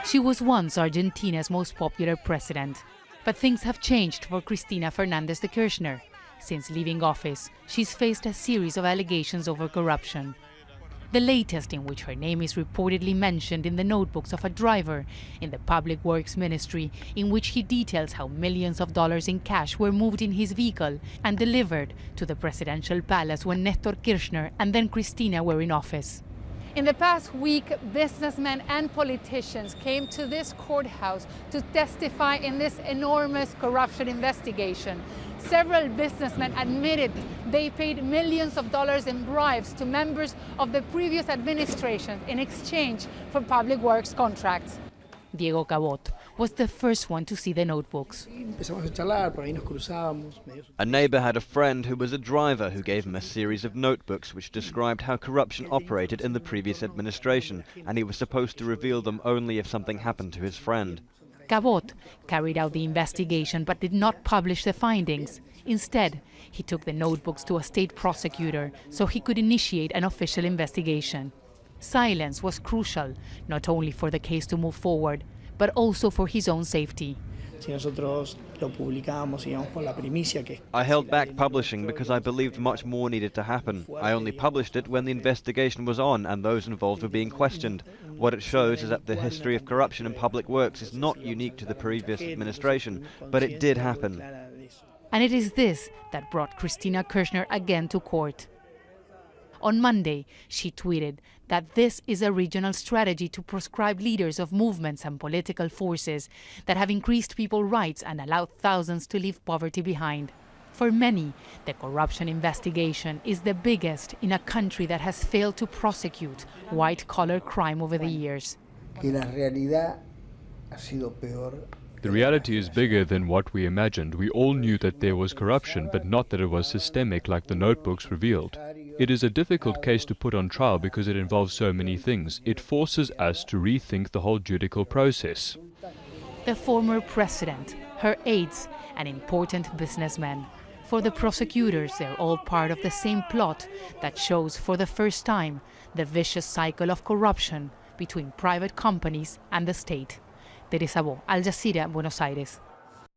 She was once Argentina's most popular president. But things have changed for Cristina Fernández de Kirchner. Since leaving office, she's faced a series of allegations over corruption. The latest, in which her name is reportedly mentioned in the notebooks of a driver in the Public Works Ministry, in which he details how millions of dollars in cash were moved in his vehicle and delivered to the presidential palace when Néstor Kirchner and then Cristina were in office. In the past week, businessmen and politicians came to this courthouse to testify in this enormous corruption investigation. Several businessmen admitted they paid millions of dollars in bribes to members of the previous administration in exchange for public works contracts. Diego Cabot was the first one to see the notebooks. A neighbor had a friend who was a driver who gave him a series of notebooks which described how corruption operated in the previous administration, and he was supposed to reveal them only if something happened to his friend. Cabot carried out the investigation but did not publish the findings. Instead, he took the notebooks to a state prosecutor so he could initiate an official investigation. Silence was crucial, not only for the case to move forward, but also for his own safety. I held back publishing because I believed much more needed to happen. I only published it when the investigation was on and those involved were being questioned. What it shows is that the history of corruption in public works is not unique to the previous administration, but it did happen. And it is this that brought Cristina Kirchner again to court. On Monday, she tweeted that this is a regional strategy to proscribe leaders of movements and political forces that have increased people's rights and allowed thousands to leave poverty behind. For many, the corruption investigation is the biggest in a country that has failed to prosecute white-collar crime over the years. The reality is bigger than what we imagined. We all knew that there was corruption, but not that it was systemic like the notebooks revealed. It is a difficult case to put on trial because it involves so many things. It forces us to rethink the whole judicial process. The former president, her aides, and important businessmen. For the prosecutors, they're all part of the same plot that shows for the first time the vicious cycle of corruption between private companies and the state. Teresa Bo, Al Jazeera, Buenos Aires.